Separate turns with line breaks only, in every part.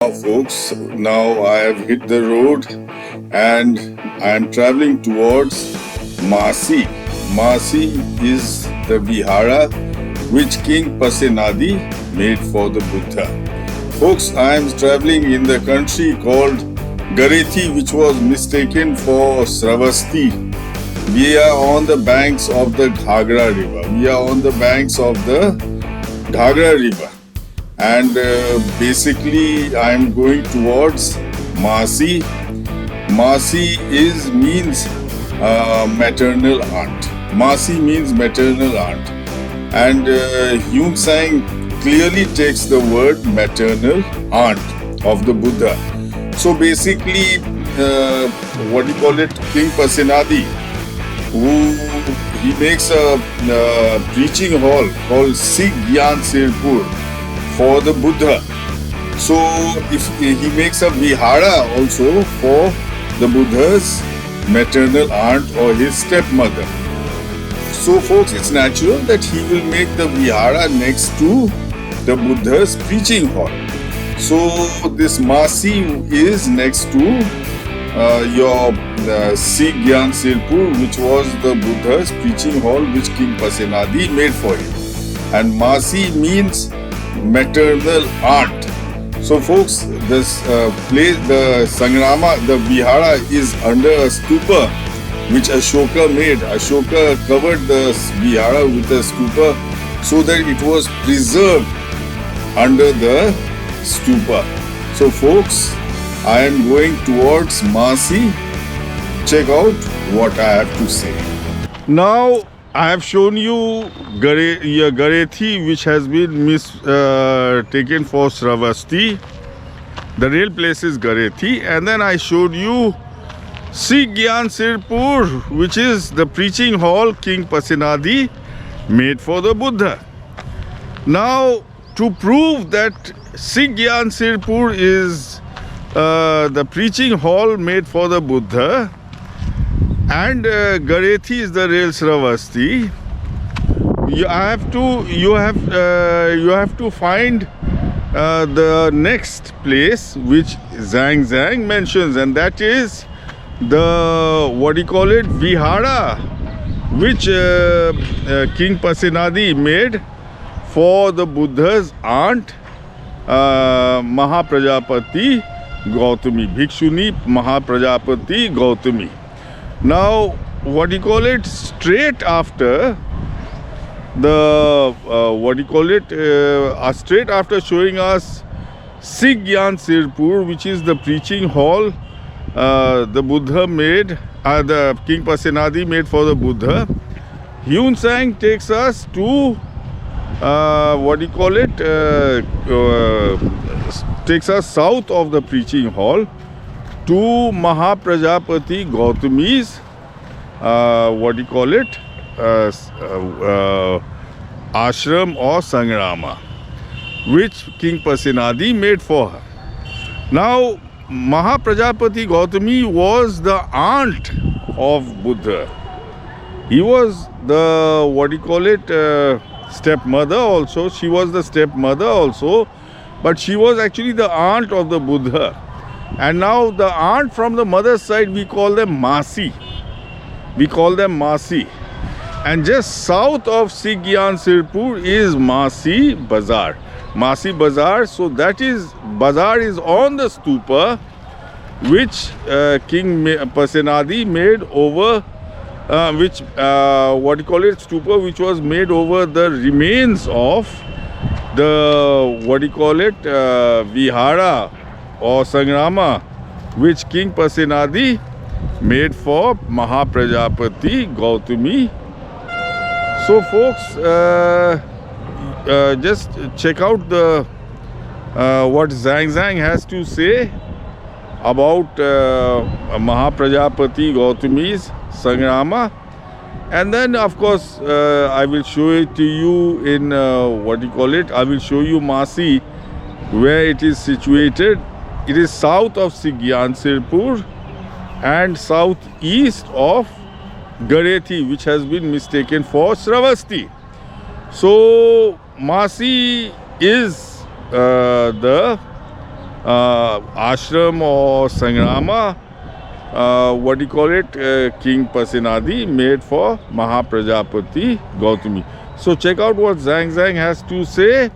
Folks, now I have hit the road and I am traveling towards Mahsi. Mahsi is the vihara which King Prasenajit made for the Buddha. Folks, I am traveling in the country called Garethi, which was mistaken for Shravasti. We are on the banks of the Ghagra river. And basically I am going towards Mahsi. Mahsi means maternal aunt. Mahsi means maternal aunt. And Huen Tsang clearly takes the word maternal aunt of the Buddha. So basically, King Prasenajit, he makes a preaching hall called Sigiyansirpur for the Buddha. So if he makes a vihara also for the Buddha's maternal aunt or his stepmother. So folks, it's natural that he will make the vihara next to the Buddha's preaching hall. So this Mahsi is next to your Sigiyansirpur, which was the Buddha's preaching hall which King Prasenajit made for him. And Mahsi means maternal aunt. So folks, this place, the sanghramma, the vihara is under a stupa which Ashoka made. Ashoka covered the vihara with a stupa so that it was preserved under the stupa. So folks, I am going towards Mahsi. Check out what I have to say. Now I have shown you Garethi, which has been taken for Shravasti. The real place is Garethi. And then I showed you Sigiyansirpur, which is the preaching hall King Prasenajit made for the Buddha. Now, to prove that Sigiyansirpur is the preaching hall made for the Buddha, and Garethi is the real Shravasti, you have to find the next place which Zhang mentions, and that is the vihara which King Prasenajit made for the Buddha's aunt, Mahaprajapati Gautami, Bhikshuni Mahaprajapati Gautami. Now, straight after the, straight after showing us Sigiyansirpur, which is the preaching hall the Buddha made, the King Prasenajit made for the Buddha, Huen Tsang takes us to, takes us south of the preaching hall to Mahaprajapati Gautami's ashram or sanghramma, which King Prasenajit made for her. Now, Mahaprajapati Gautami was the aunt of Buddha. He was the stepmother also. She was the stepmother also, but she was actually the aunt of the Buddha. And now the aunt from the mother's side, we call them Mahsi. And just south of Sigiyansirpur is Mahsi bazaar. Mahsi bazaar, so that is, bazaar is on the stupa which King Prasenajit made over, stupa which was made over the remains of the, vihara or sanghramma, which King Prasenajit made for Mahaprajapati Gautami. So folks, just check out the what Zhang has to say about Mahaprajapati Gautami's sanghramma. And then of course I will show it to you in I will show you Mahsi, where it is situated. It is south of Sigiyansirpur and southeast of Garethi, which has been mistaken for Shravasti. So Mahsi is the ashram or sangrama, King Prasenajit made for Mahaprajapati Gautami. So check out what Zhang has to say,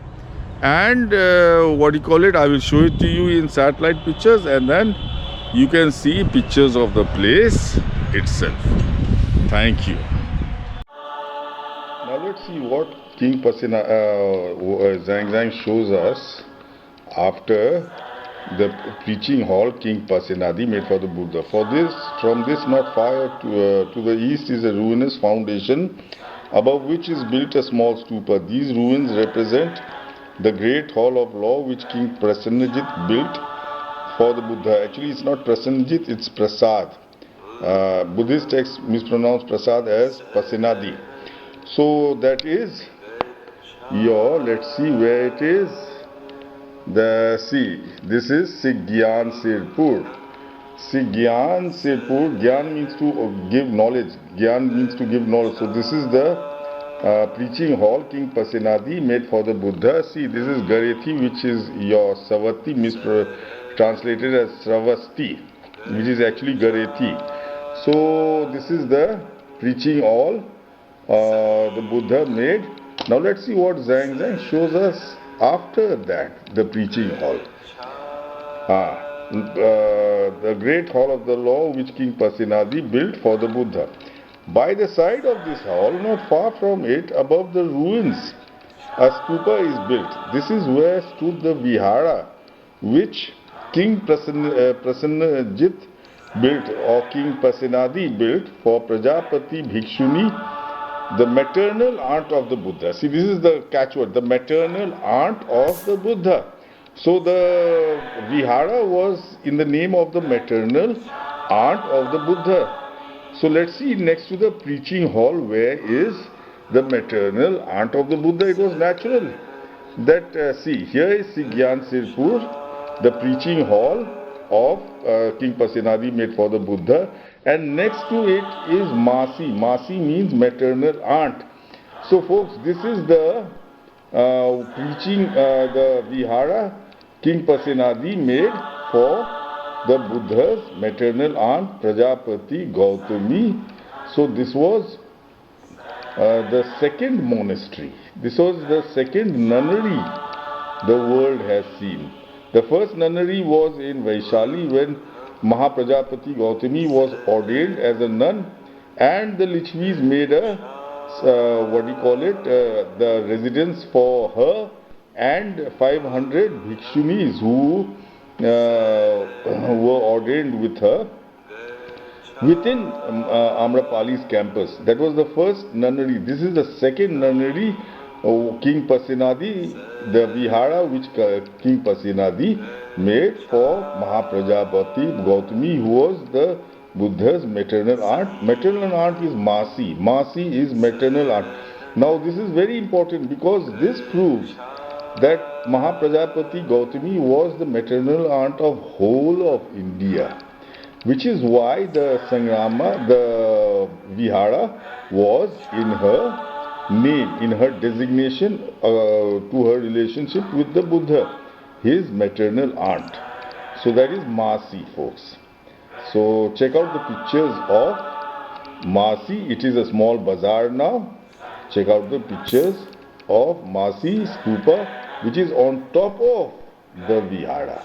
and I will show it to you in satellite pictures, and then you can see pictures of the place itself. Thank you. Now let's see what King Zhang shows us after the preaching hall King Prasenajit made for the Buddha. From this not far to the east is a ruinous foundation, above which is built a small stupa. These ruins represent the great hall of law which King Prasenajit built for the Buddha. Actually, it's not Prasenajit, it's Prasad. Buddhist texts mispronounce Prasad as Prasenajit. So that is let's see where it is. This is Sigiyansirpur. Sigiyansirpur, Gyan means to give knowledge. Gyan means to give knowledge. So this is the preaching hall King Prasenajit made for the Buddha. See, this is Garethi, which is your Savati, translated as Shravasti, which is actually Garethi. So this is the preaching hall the Buddha made. Now let's see what Zhang shows us after that, the preaching hall. The great hall of the law which King Prasenajit built for the Buddha. By the side of this hall, not far from it, above the ruins, a stupa is built. This is where stood the vihara which King Prasenajit built, or King Prasenajit built for Prajapati Bhikshuni, the maternal aunt of the Buddha. See, this is the catchword, the maternal aunt of the Buddha. So the vihara was in the name of the maternal aunt of the Buddha. So let's see, next to the preaching hall, where is the maternal aunt of the Buddha? It was natural that, here is Sigiyansirpur, the preaching hall of King Prasenajit made for the Buddha, and next to it is Mahsi. Mahsi means maternal aunt. So folks, this is the the vihara King Prasenajit made for the Buddha's maternal aunt Prajapati Gautami. So this was the second monastery. This was the second nunnery the world has seen. The first nunnery was in Vaishali when Mahaprajapati Gautami was ordained as a nun, and the Lichvis made a the residence for her and 500 Bhikshunis who were ordained with her within Amrapali's campus. That was the first nunnery. This is the second nunnery King Prasenajit, the vihara which King Prasenajit made for Mahaprajapati Gautami, who was the Buddha's maternal aunt. Maternal aunt is Mahsi. Mahsi is maternal aunt. Now this is very important because this proves that Mahaprajapati Gautami was the maternal aunt of whole of India, which is why the sanghramma, the vihara, was in her name, in her designation to her relationship with the Buddha, his maternal aunt. So that is Mahsi, folks. So check out the pictures of Mahsi. It is a small bazaar now. Check out the pictures of Mahsi stupa, which is on top of the vihara.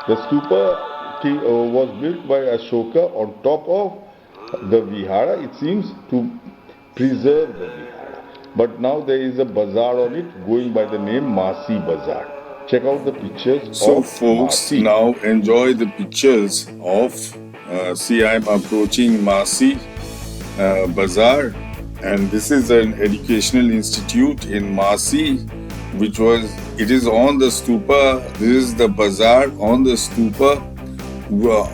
The stupa was built by Ashoka on top of the vihara, it seems, to preserve the vihara. But now there is a bazaar on it going by the name Mahsi Bazaar. Check out the pictures. So folks, Mahsi. Now enjoy the pictures of see, I'm approaching Mahsi Bazaar, and this is an educational institute in Mahsi, it is on the stupa. This is the bazaar on the stupa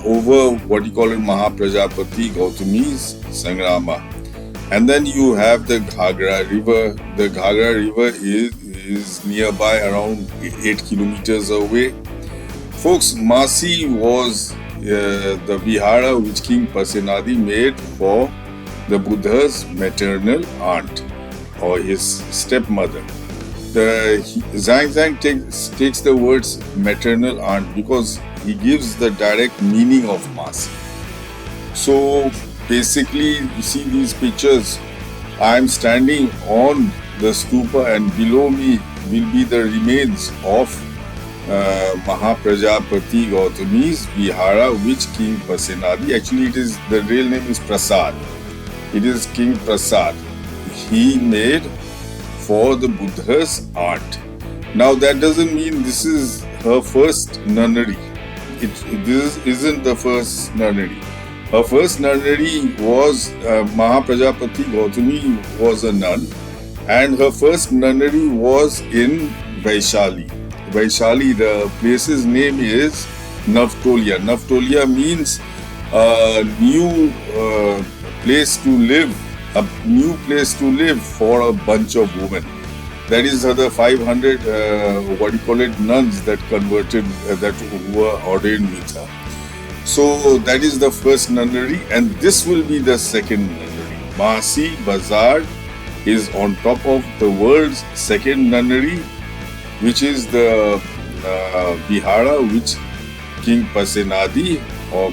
over Mahaprajapati Gautami's sanghramma. And then you have the Ghagra River. The Ghagra River is nearby, around 8 kilometers away. Folks, Mahsi was the vihara which King Prasenajit made for the Buddha's maternal aunt, or his stepmother. Zhang Zhang takes the words maternal aunt because he gives the direct meaning of Mahsi. So basically, you see these pictures. I am standing on the stupa, and below me will be the remains of Mahaprajapati Gautami's vihara, which King Prasenajit, actually the real name is Prasad. It is King Prasad. He made for the Buddha's aunt. Now that doesn't mean this is her first nunnery. This isn't the first nunnery. Her first nunnery was Mahaprajapati Gautami was a nun, and her first nunnery was in Vaishali. Vaishali, the place's name is Navtolia. Navtolia means a new place to live. A new place to live for a bunch of women. That is the 500 nuns that converted, that were ordained with her. So that is the first nunnery, and this will be the second nunnery. Mahsi Bazaar is on top of the world's second nunnery, which is the vihara which King Prasenajit or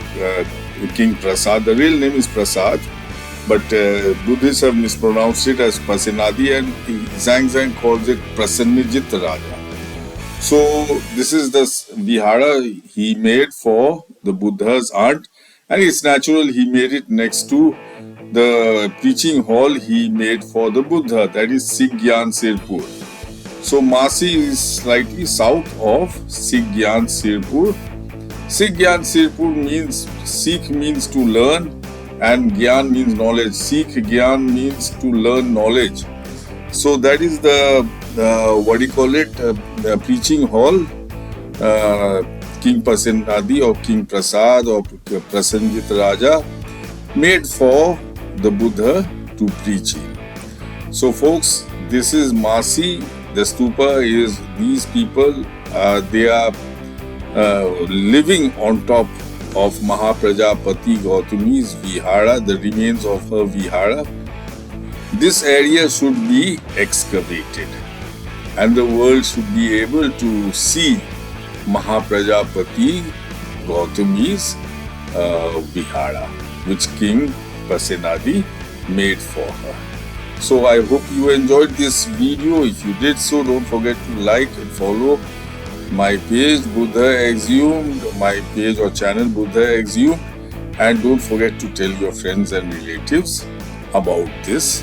King Prasad, the real name is Prasad, but Buddhists have mispronounced it as Prasenajit, and Zhang Zhang calls it Prasenajit Raja. So this is the vihara he made for the Buddha's aunt, and it's natural he made it next to the preaching hall he made for the Buddha, that is Sigiyansirpur. So Mahsi is slightly south of Sigiyansirpur. Sigiyansirpur means, Sikh means to learn, and Gyan means knowledge. Sikh Gyan means to learn knowledge. So that is the preaching hall King Prasenajit or King Prasad or Prasenajit Raja made for the Buddha to preach in. So folks, this is Mahsi. The stupa is, these people, they are living on top of Mahaprajapati Gautami's vihara, the remains of her vihara. This area should be excavated, and the world should be able to see Mahaprajapati Gautami's vihara, which King Prasenajit made for her. So I hope you enjoyed this video. If you did so, don't forget to like and follow my page Buddha Exhumed, my page or channel Buddha Exhumed, and don't forget to tell your friends and relatives about this